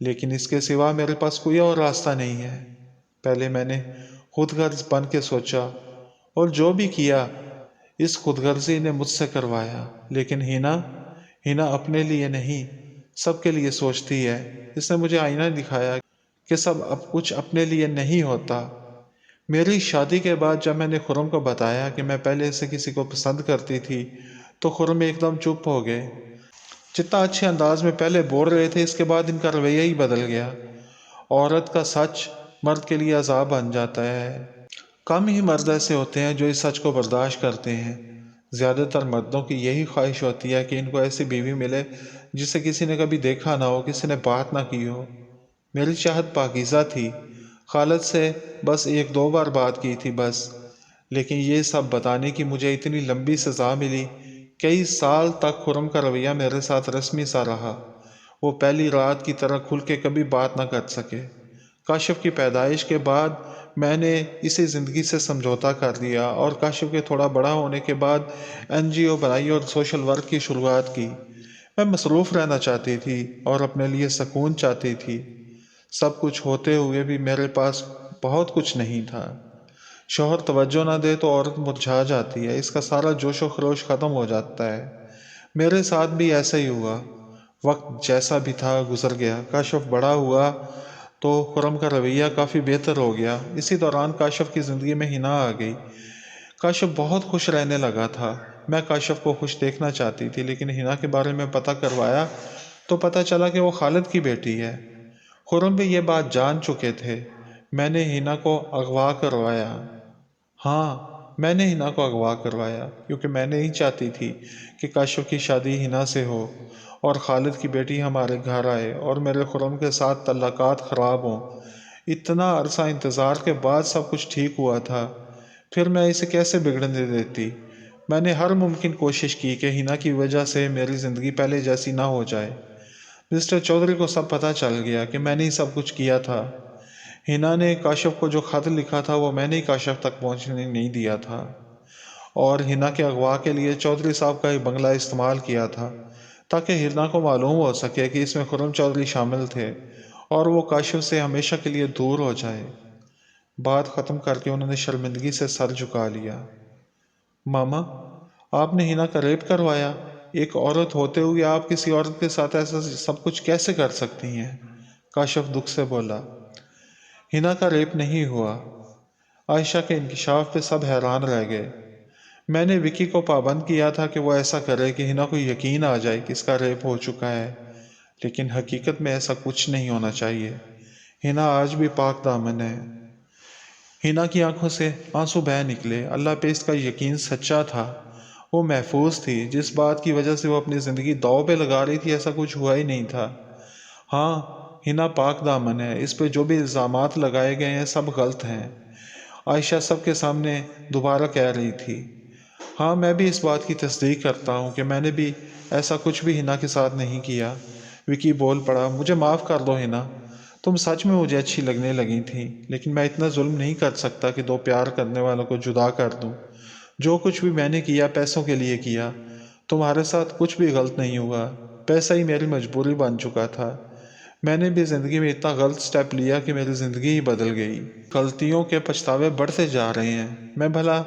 لیکن اس کے سوا میرے پاس کوئی اور راستہ نہیں ہے۔ پہلے میں نے خود غرض بن کے سوچا اور جو بھی کیا اس خود غرضی نے مجھ سے کروایا، لیکن ہینا اپنے لیے نہیں سب کے لیے سوچتی ہے۔ اس نے مجھے آئینہ دکھایا کہ سب اب کچھ اپنے لیے نہیں ہوتا۔ میری شادی کے بعد جب میں نے خرم کو بتایا کہ میں پہلے سے کسی کو پسند کرتی تھی تو خرم ایک دم چپ ہو گئے۔ جتنا اچھے انداز میں پہلے بول رہے تھے اس کے بعد ان کا رویہ ہی بدل گیا۔ عورت کا سچ مرد کے لیے عذاب بن جاتا ہے۔ کم ہی مرد ایسے ہوتے ہیں جو اس سچ کو برداشت کرتے ہیں۔ زیادہ تر مردوں کی یہی خواہش ہوتی ہے کہ ان کو ایسی بیوی ملے جسے کسی نے کبھی دیکھا نہ ہو، کسی نے بات نہ کی ہو۔ میری چاہت پاکیزہ تھی، خالد سے بس 1-2 بار بات کی تھی بس، لیکن یہ سب بتانے کی مجھے اتنی لمبی سزا ملی۔ کئی سال تک خرم کا رویہ میرے ساتھ رسمی سا رہا۔ وہ پہلی رات کی طرح کھل کے کبھی بات نہ کر سکے۔ کاشف کی پیدائش کے بعد میں نے اسی زندگی سے سمجھوتا کر لیا اور کاشف کے تھوڑا بڑا ہونے کے بعد NGO بنائی اور سوشل ورک کی شروعات کی۔ میں مصروف رہنا چاہتی تھی اور اپنے لیے سکون چاہتی تھی۔ سب کچھ ہوتے ہوئے بھی میرے پاس بہت کچھ نہیں تھا۔ شوہر توجہ نہ دے تو عورت مرجھا جاتی ہے، اس کا سارا جوش و خروش ختم ہو جاتا ہے۔ میرے ساتھ بھی ایسا ہی ہوا۔ وقت جیسا بھی تھا گزر گیا۔ کاشف بڑا ہوا تو خرم کا رویہ کافی بہتر ہو گیا۔ اسی دوران کاشف کی زندگی میں ہنا آ گئی۔ کاشف بہت خوش رہنے لگا تھا۔ میں کاشف کو خوش دیکھنا چاہتی تھی، لیکن ہنا کے بارے میں پتہ کروایا تو پتہ چلا کہ وہ خالد کی بیٹی ہے۔ خرم بھی یہ بات جان چکے تھے۔ میں نے ہنا کو اغوا کروایا۔ ہاں، میں نے ہنا کو اغوا کروایا کیونکہ میں نہیں چاہتی تھی کہ کاشف کی شادی ہنا سے ہو اور خالد کی بیٹی ہمارے گھر آئے اور میرے خرم کے ساتھ تعلقات خراب ہوں۔ اتنا عرصہ انتظار کے بعد سب کچھ ٹھیک ہوا تھا، پھر میں اسے کیسے بگڑنے دیتی؟ میں نے ہر ممکن کوشش کی کہ ہنا کی وجہ سے میری زندگی پہلے جیسی نہ ہو جائے۔ مسٹر چودھری کو سب پتہ چل گیا کہ میں نے ہی سب کچھ کیا تھا۔ ہنا نے کاشف کو جو خط لکھا تھا وہ میں نے ہی کاشف تک پہنچنے نہیں دیا تھا، اور ہنا کے اغوا کے لیے چودھری صاحب کا ہی بنگلہ استعمال کیا تھا تاکہ ہنا کو معلوم ہو سکے کہ اس میں خرم چودھری شامل تھے اور وہ کاشف سے ہمیشہ کے لیے دور ہو جائے۔ بات ختم کر کے انہوں نے شرمندگی سے سر جھکا لیا۔ ماما، آپ نے ہنا کا ریپ کروایا؟ ایک عورت ہوتے ہوئے آپ کسی عورت کے ساتھ ایسا سب کچھ کیسے کر سکتی ہیں؟ کاشف دکھ سے بولا۔ ہنا کا ریپ نہیں ہوا۔ عائشہ کے انکشاف پہ سب حیران رہ گئے۔ میں نے وکی کو پابند کیا تھا کہ وہ ایسا کرے کہ ہنا کو یقین آ جائے کہ اس کا ریپ ہو چکا ہے، لیکن حقیقت میں ایسا کچھ نہیں ہونا چاہیے۔ ہنا آج بھی پاک دامن ہے۔ ہنا کی آنکھوں سے آنسو بہہ نکلے۔ اللہ پہ اس کا یقین سچا تھا، وہ محفوظ تھی۔ جس بات کی وجہ سے وہ اپنی زندگی داؤ پہ لگا رہی تھی ایسا کچھ ہوا ہی نہیں تھا۔ ہاں، ہنا پاک دامن ہے، اس پہ جو بھی الزامات لگائے گئے ہیں سب غلط ہیں، عائشہ سب کے سامنے دوبارہ کہہ رہی تھی۔ ہاں، میں بھی اس بات کی تصدیق کرتا ہوں کہ میں نے بھی ایسا کچھ بھی ہنا کے ساتھ نہیں کیا۔ وکی بول پڑا۔ مجھے معاف کر دو ہنا، تم سچ میں مجھے اچھی لگنے لگی تھی، لیکن میں اتنا ظلم نہیں کر سکتا کہ 2 پیار کرنے والوں کو جدا کر دوں۔ جو کچھ بھی میں نے کیا پیسوں کے لیے کیا، تمہارے ساتھ کچھ بھی غلط نہیں ہوا، پیسہ ہی میری مجبوری بن چکا تھا۔ میں نے بھی زندگی میں اتنا غلط سٹیپ لیا کہ میری زندگی ہی بدل گئی۔ غلطیوں کے پچھتاوے بڑھتے جا رہے ہیں۔ میں بھلا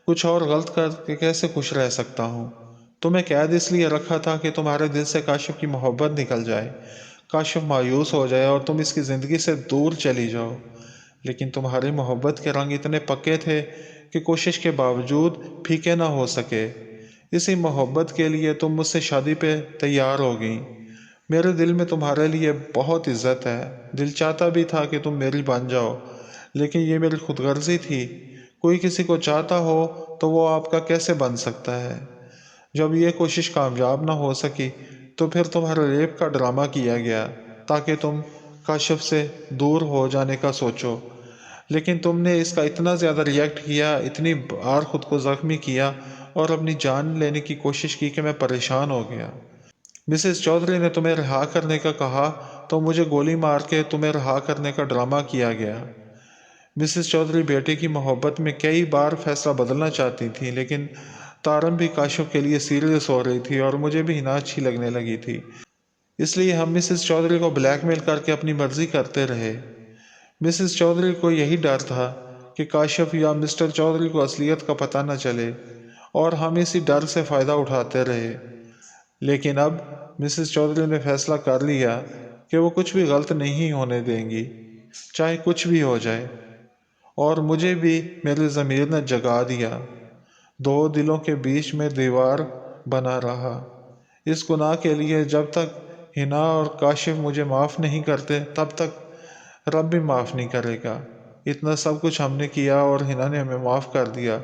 کچھ اور غلط کر کے کیسے خوش رہ سکتا ہوں؟ تمہیں قید اس لیے رکھا تھا کہ تمہارے دل سے کاشف کی محبت نکل جائے، کاشف مایوس ہو جائے اور تم اس کی زندگی سے دور چلی جاؤ، لیکن تمہاری محبت کے رنگ اتنے پکے تھے کہ کوشش کے باوجود پھیکے نہ ہو سکے۔ اسی محبت کے لیے تم مجھ سے شادی پہ تیار ہو گئی۔ میرے دل میں تمہارے لیے بہت عزت ہے، دل چاہتا بھی تھا کہ تم میری بن جاؤ، لیکن یہ میری خود غرضی تھی۔ کوئی کسی کو چاہتا ہو تو وہ آپ کا کیسے بن سکتا ہے؟ جب یہ کوشش کامیاب نہ ہو سکی تو پھر تمہارے ریپ کا ڈرامہ کیا گیا تاکہ تم کاشف سے دور ہو جانے کا سوچو، لیکن تم نے اس کا اتنا زیادہ ریئیکٹ کیا، اتنی بار خود کو زخمی کیا اور اپنی جان لینے کی کوشش کی کہ میں پریشان ہو گیا۔ مسز چودھری نے تمہیں رہا کرنے کا کہا تو مجھے گولی مار کے تمہیں رہا کرنے کا ڈرامہ کیا گیا۔ مسز چودھری بیٹے کی محبت میں کئی بار فیصلہ بدلنا چاہتی تھی، لیکن تارم بھی کاشف کے لیے سیریس ہو رہی تھی اور مجھے بھی ہنا اچھی لگنے لگی تھی۔ اس لیے ہم مسز چودھری کو بلیک میل کر کے اپنی مرضی کرتے رہے۔ مسز چودھری کو یہی ڈر تھا کہ کاشف یا مسٹر چودھری کو اصلیت کا پتہ نہ چلے اور ہم اسی ڈر سے فائدہ اٹھاتے رہے۔ لیکن اب مسز چودھری نے فیصلہ کر لیا کہ وہ کچھ بھی غلط نہیں ہونے دیں گی، چاہے کچھ بھی ہو جائے، اور مجھے بھی میری ضمیر نے جگا دیا۔ دو دلوں کے بیچ میں دیوار بنا رہا، اس گناہ کے لیے جب تک حنا اور کاشف مجھے معاف نہیں کرتے تب تک رب بھی معاف نہیں کرے گا۔ اتنا سب کچھ ہم نے کیا اور حنا نے ہمیں معاف کر دیا۔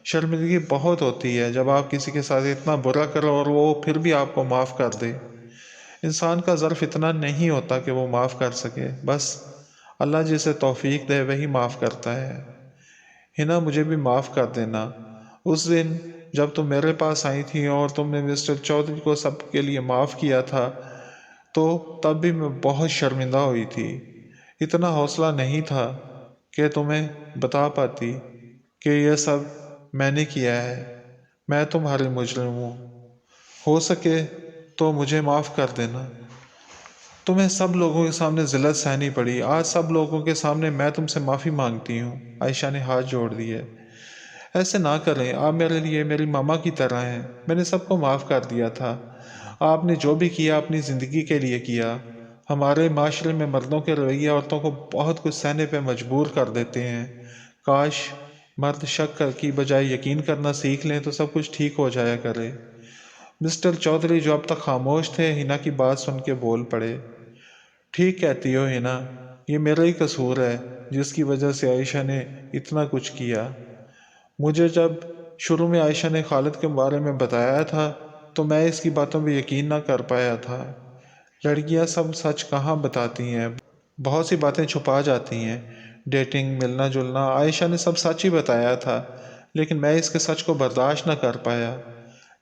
شرمندگی بہت ہوتی ہے جب آپ کسی کے ساتھ اتنا برا کرو اور وہ پھر بھی آپ کو معاف کر دے۔ انسان کا ظرف اتنا نہیں ہوتا کہ وہ معاف کر سکے، بس اللہ جسے توفیق دے وہی معاف کرتا ہے۔ حنا مجھے بھی معاف کر دینا۔ اس دن جب تم میرے پاس آئی تھی اور تم نے مسٹر چودھری کو سب کے لیے معاف کیا تھا تو تب بھی میں بہت شرمندہ ہوئی تھی۔ اتنا حوصلہ نہیں تھا کہ تمہیں بتا پاتی کہ یہ سب میں نے کیا ہے۔ میں تمہاری مجرم ہوں، ہو سکے تو مجھے معاف کر دینا۔ تمہیں سب لوگوں کے سامنے ذلت سہنی پڑی، آج سب لوگوں کے سامنے میں تم سے معافی مانگتی ہوں۔ عائشہ نے ہاتھ جوڑ دیے۔ ایسے نہ کریں، آپ میرے لیے میری ماما کی طرح ہیں۔ میں نے سب کو معاف کر دیا تھا۔ آپ نے جو بھی کیا اپنی زندگی کے لیے کیا۔ ہمارے معاشرے میں مردوں کے رویے عورتوں کو بہت کچھ سہنے پہ مجبور کر دیتے ہیں۔ کاش مرد شک کی بجائے یقین کرنا سیکھ لیں تو سب کچھ ٹھیک ہو جایا کرے۔ مسٹر چودھری جو اب تک خاموش تھے حنا کی بات سن کے بول پڑے۔ ٹھیک کہتی ہو حنا، یہ میرا ہی قصور ہے جس کی وجہ سے عائشہ نے اتنا کچھ کیا۔ مجھے جب شروع میں عائشہ نے خالد کے بارے میں بتایا تھا تو میں اس کی باتوں پہ یقین نہ کر پایا تھا۔ لڑکیاں سب سچ کہاں بتاتی ہیں، بہت سی باتیں چھپا جاتی ہیں۔ ڈیٹنگ، ملنا جلنا، عائشہ نے سب سچ ہی بتایا تھا، لیکن میں اس کے سچ کو برداشت نہ کر پایا۔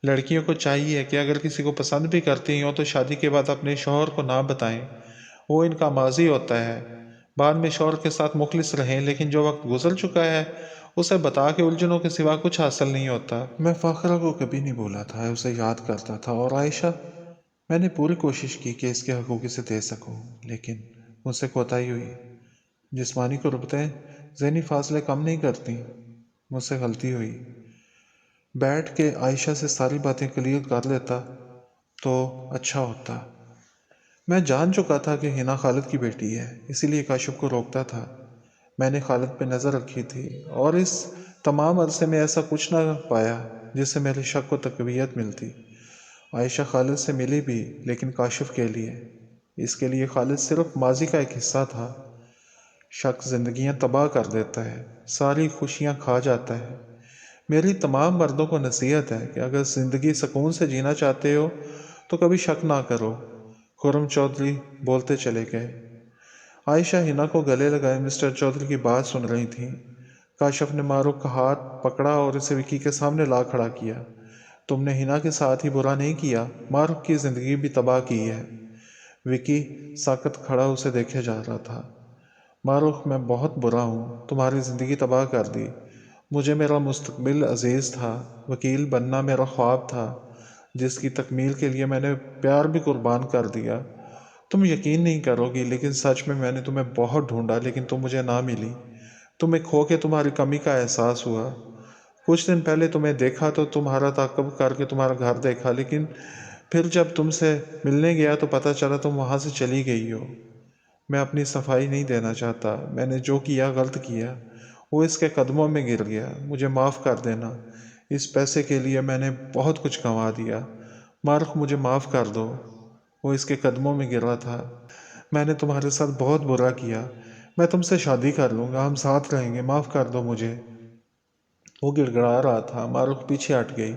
لڑکیوں کو چاہیے کہ اگر کسی کو پسند بھی کرتی ہوں تو شادی کے بعد اپنے شوہر کو نہ بتائیں، وہ ان کا ماضی ہوتا ہے۔ بعد میں شوہر کے ساتھ مخلص رہیں، لیکن جو وقت گزر چکا ہے اسے بتا کے الجھنوں کے سوا کچھ حاصل نہیں ہوتا۔ میں فاخرہ کو کبھی نہیں بولا تھا، اسے یاد کرتا تھا، اور عائشہ، میں نے پوری کوشش کی کہ اس کے حقوق اسے دے سکوں، لیکن مجھ سے کوتاہی ہوئی۔ جسمانی قربتیں ذہنی فاصلے کم نہیں کرتی، مجھ سے غلطی ہوئی۔ بیٹھ کے عائشہ سے ساری باتیں کلیئر کر لیتا تو اچھا ہوتا۔ میں جان چکا تھا کہ حنا خالد کی بیٹی ہے، اسی لیے کاشف کو روکتا تھا۔ میں نے خالد پہ نظر رکھی تھی اور اس تمام عرصے میں ایسا کچھ نہ پایا جس سے میرے شک کو تقویت ملتی۔ عائشہ خالد سے ملی بھی، لیکن کاشف کے لیے۔ اس کے لیے خالد صرف ماضی کا ایک حصہ تھا۔ شک زندگیاں تباہ کر دیتا ہے، ساری خوشیاں کھا جاتا ہے۔ میری تمام مردوں کو نصیحت ہے کہ اگر زندگی سکون سے جینا چاہتے ہو تو کبھی شک نہ کرو۔ خرم چودھری بولتے چلے گئے۔ عائشہ حنا کو گلے لگائے مسٹر چودھری کی بات سن رہی تھیں۔ کاشف نے معروف کا ہاتھ پکڑا اور اسے وکی کے سامنے لا کھڑا کیا۔ تم نے حنا کے ساتھ ہی برا نہیں کیا، معروف کی زندگی بھی تباہ کی ہے۔ وکی ساکت کھڑا اسے دیکھے جا رہا تھا۔ معروف، میں بہت برا ہوں، تمہاری زندگی تباہ کر دی۔ مجھے میرا مستقبل عزیز تھا، وکیل بننا میرا خواب تھا جس کی تکمیل کے لیے میں نے پیار بھی قربان کر دیا۔ تم یقین نہیں کرو گی، لیکن سچ میں نے تمہیں بہت ڈھونڈا لیکن تم مجھے نہ ملی۔ تمہیں کھو کے تمہاری کمی کا احساس ہوا۔ کچھ دن پہلے تمہیں دیکھا تو تمہارا تعاقب کر کے تمہارا گھر دیکھا، لیکن پھر جب تم سے ملنے گیا تو پتہ چلا تم وہاں سے چلی گئی ہو۔ میں اپنی صفائی نہیں دینا چاہتا، میں نے جو کیا غلط کیا۔ وہ اس کے قدموں میں گر گیا۔ مجھے معاف کر دینا، اس پیسے کے لیے میں نے بہت کچھ گنوا دیا۔ معروف، مجھے معاف کر دو۔ وہ اس کے قدموں میں گرا تھا۔ میں نے تمہارے ساتھ بہت برا کیا، میں تم سے شادی کر لوں گا، ہم ساتھ رہیں گے، معاف کر دو مجھے۔ وہ گڑ گڑا رہا تھا۔ معروف پیچھے ہٹ گئی۔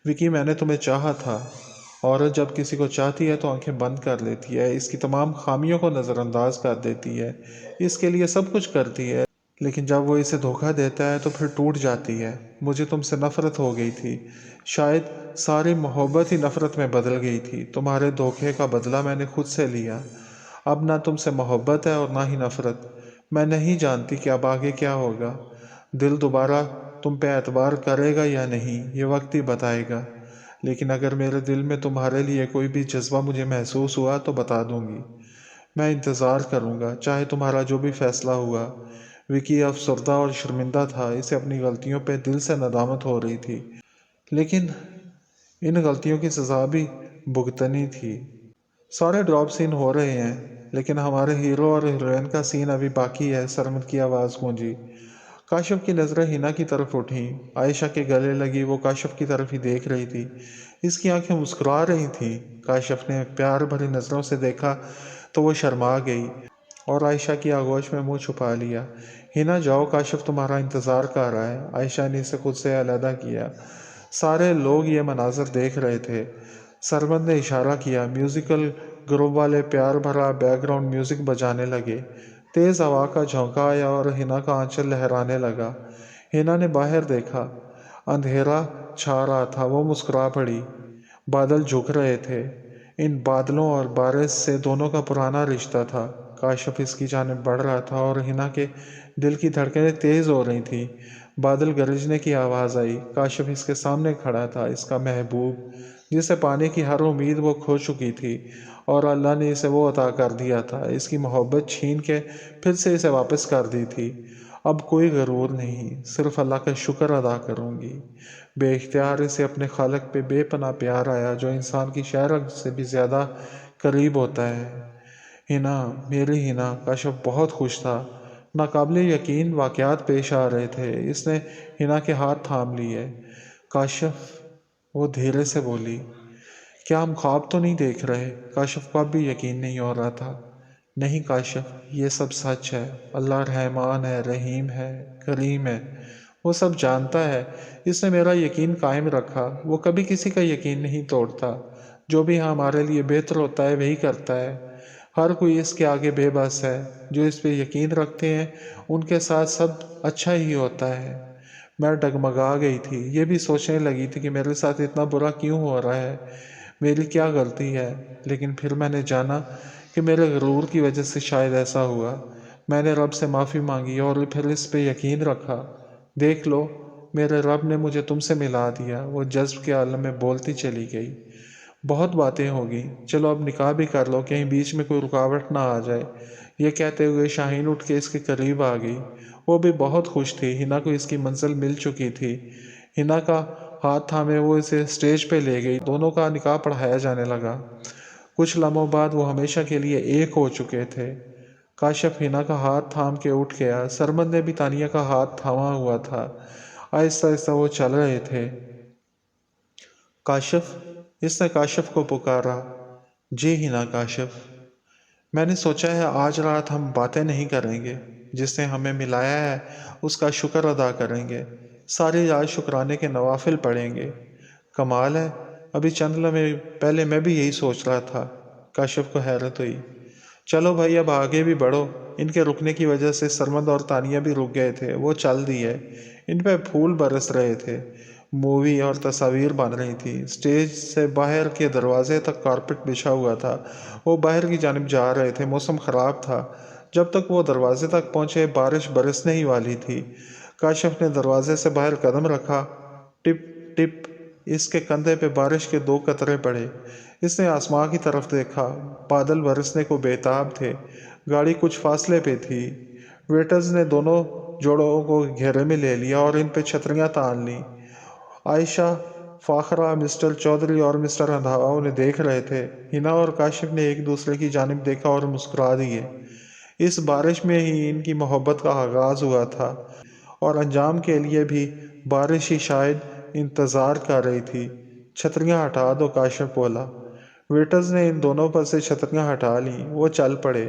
وکی، میں نے تمہیں چاہا تھا۔ عورت جب کسی کو چاہتی ہے تو آنکھیں بند کر لیتی ہے، اس کی تمام خامیوں کو نظر انداز کر دیتی ہے، اس کے لیے سب کچھ کرتی ہے، لیکن جب وہ اسے دھوکہ دیتا ہے تو پھر ٹوٹ جاتی ہے۔ مجھے تم سے نفرت ہو گئی تھی، شاید ساری محبت ہی نفرت میں بدل گئی تھی۔ تمہارے دھوکے کا بدلہ میں نے خود سے لیا۔ اب نہ تم سے محبت ہے اور نہ ہی نفرت۔ میں نہیں جانتی کہ اب آگے کیا ہوگا۔ دل دوبارہ تم پہ اعتبار کرے گا یا نہیں، یہ وقت ہی بتائے گا۔ لیکن اگر میرے دل میں تمہارے لیے کوئی بھی جذبہ مجھے محسوس ہوا تو بتا دوں گی۔ میں انتظار کروں گا، چاہے تمہارا جو بھی فیصلہ ہوا۔ وکی افسردہ اور شرمندہ تھا، اسے اپنی غلطیوں پہ دل سے ندامت ہو رہی تھی، لیکن ان غلطیوں کی سزا بھی بھگتنی تھی۔ سارے ڈراپ سین ہو رہے ہیں، لیکن ہمارے ہیرو اور ہیروئن کا سین ابھی باقی ہے۔ سرمد کی آواز گونجی۔ کاشف کی نظریں ہنا کی طرف اٹھیں۔ عائشہ کے گلے لگی وہ کاشف کی طرف ہی دیکھ رہی تھی، اس کی آنکھیں مسکرا رہی تھیں۔ کاشف نے پیار بھری نظروں سے دیکھا تو وہ شرما گئی اور عائشہ کی آغوش میں منہ چھپا لیا۔ ہنا جاؤ، کاشف تمہارا انتظار کر رہا ہے۔ عائشہ نے اسے خود سے علیحدہ کیا۔ سارے لوگ یہ مناظر دیکھ رہے تھے۔ سرمد نے اشارہ کیا۔ میوزیکل گروپ والے پیار بھرا بیک گراؤنڈ میوزک بجانے لگے۔ تیز ہوا کا جھونکا آیا اور ہنا کا آنچل لہرانے لگا۔ ہنا نے باہر دیکھا، اندھیرا چھا رہا تھا۔ وہ مسکرا پڑی۔ بادل جھک رہے تھے۔ ان بادلوں اور بارش سے دونوں کا پرانا رشتہ تھا۔ کاشف اس کی جانب بڑھ رہا تھا اور ہنا کے دل کی دھڑکنیں تیز ہو رہی تھیں۔ بادل گرجنے کی آواز آئی۔ کاشف اس کے سامنے کھڑا تھا، اس کا محبوب، جسے پانے کی ہر امید وہ کھو چکی تھی، اور اللہ نے اسے وہ عطا کر دیا تھا۔ اس کی محبت چھین کے پھر سے اسے واپس کر دی تھی۔ اب کوئی غرور نہیں، صرف اللہ کا شکر ادا کروں گی۔ بے اختیار اسے اپنے خالق پہ بے پناہ پیار آیا، جو انسان کی شہرت سے بھی زیادہ قریب ہوتا ہے۔ ہنا، میری ہنا۔ کاشف بہت خوش تھا۔ ناقابل یقین واقعات پیش آ رہے تھے۔ اس نے ہنا کے ہاتھ تھام لیے۔ کاشف، وہ دھیرے سے بولی، کیا ہم خواب تو نہیں دیکھ رہے؟ کاشف کو اب بھی یقین نہیں ہو رہا تھا۔ نہیں کاشف، یہ سب سچ ہے۔ اللہ رحمان ہے، رحیم ہے، کریم ہے، وہ سب جانتا ہے۔ اس نے میرا یقین قائم رکھا۔ وہ کبھی کسی کا یقین نہیں توڑتا۔ جو بھی ہمارے لیے بہتر ہوتا ہے وہی کرتا ہے۔ ہر کوئی اس کے آگے بے بس ہے۔ جو اس پہ یقین رکھتے ہیں ان کے ساتھ سب اچھا ہی ہوتا ہے۔ میں ڈگمگا گئی تھی، یہ بھی سوچنے لگی تھی کہ میرے ساتھ اتنا برا کیوں ہو رہا ہے، میری کیا غلطی ہے۔ لیکن پھر میں نے جانا کہ میرے غرور کی وجہ سے شاید ایسا ہوا۔ میں نے رب سے معافی مانگی اور پھر اس پہ یقین رکھا۔ دیکھ لو، میرے رب نے مجھے تم سے ملا دیا۔ وہ جذب کے عالم میں بولتی چلی گئی۔ بہت باتیں ہوگی، چلو اب نکاح بھی کر لو، کہیں بیچ میں کوئی رکاوٹ نہ آ جائے۔ یہ کہتے ہوئے شاہین اٹھ کے اس کے قریب آ گئی۔ وہ بھی بہت خوش تھی، ہنا کو اس کی منزل مل چکی تھی۔ ہنا کا ہاتھ تھامے وہ اسے اسٹیج پہ لے گئی۔ دونوں کا نکاح پڑھایا جانے لگا۔ کچھ لمحوں بعد وہ ہمیشہ کے لیے ایک ہو چکے تھے۔ کاشف ہنا کا ہاتھ تھام کے اٹھ گیا۔ سرمد نے بھی تانیہ کا ہاتھ تھاما ہوا تھا۔ آہستہ آہستہ وہ چل رہے تھے۔ کاشف، اس نے کاشف کو پکارا۔ جی ہنا کاشف، میں نے سوچا ہے آج رات ہم باتیں نہیں کریں گے، جس نے ہمیں ملایا ہے اس کا شکر ادا کریں گے، ساری رات شکرانے کے نوافل پڑھیں گے۔ کمال ہے، ابھی چند لمحے پہلے میں بھی یہی سوچ رہا تھا۔ کاشف کو حیرت ہوئی۔ چلو بھائی، اب آگے بھی بڑھو۔ ان کے رکنے کی وجہ سے سرمد اور تانیہ بھی رک گئے تھے۔ وہ چل دیے، ان پہ پھول برس رہے تھے، مووی اور تصاویر بن رہی تھی۔ اسٹیج سے باہر کے دروازے تک کارپٹ بچھا ہوا تھا۔ وہ باہر کی جانب جا رہے تھے۔ موسم خراب تھا۔ جب تک وہ دروازے تک پہنچے بارش برسنے ہی والی تھی۔ کاشف نے دروازے سے باہر قدم رکھا۔ ٹپ ٹپ اس کے کندھے پہ بارش کے 2 قطرے پڑے۔ اس نے آسمان کی طرف دیکھا۔ بادل برسنے کو بے تاب تھے۔ گاڑی کچھ فاصلے پہ تھی۔ ویٹرز نے دونوں جوڑوں کو گھیرے میں لے لیا اور ان پہ چھتریاں تان لیں۔ عائشہ، فاخرہ، مسٹر چودھری اور مسٹر رندھاوا انہیں دیکھ رہے تھے۔ ہنا اور کاشف نے ایک دوسرے کی جانب دیکھا اور مسکرا دیے۔ اس بارش میں ہی ان کی محبت کا آغاز ہوا تھا اور انجام کے لیے بھی بارش ہی شاید انتظار کر رہی تھی۔ چھتریاں ہٹا دو، کاشف بولا۔ ویٹرز نے ان دونوں پر سے چھتریاں ہٹا لیں۔ وہ چل پڑے۔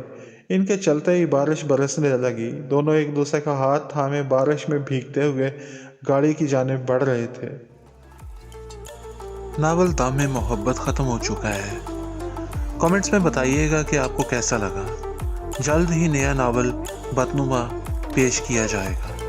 ان کے چلتے ہی بارش برسنے لگی۔ دونوں ایک دوسرے کا ہاتھ تھامے بارش میں بھیگتے ہوئے گاڑی کی جانب بڑھ رہے تھے۔ ناول دام میں محبت ختم ہو چکا ہے۔ کامنٹس میں بتائیے گا کہ آپ کو کیسا لگا۔ جلد ہی نیا ناول بدنما پیش کیا جائے گا۔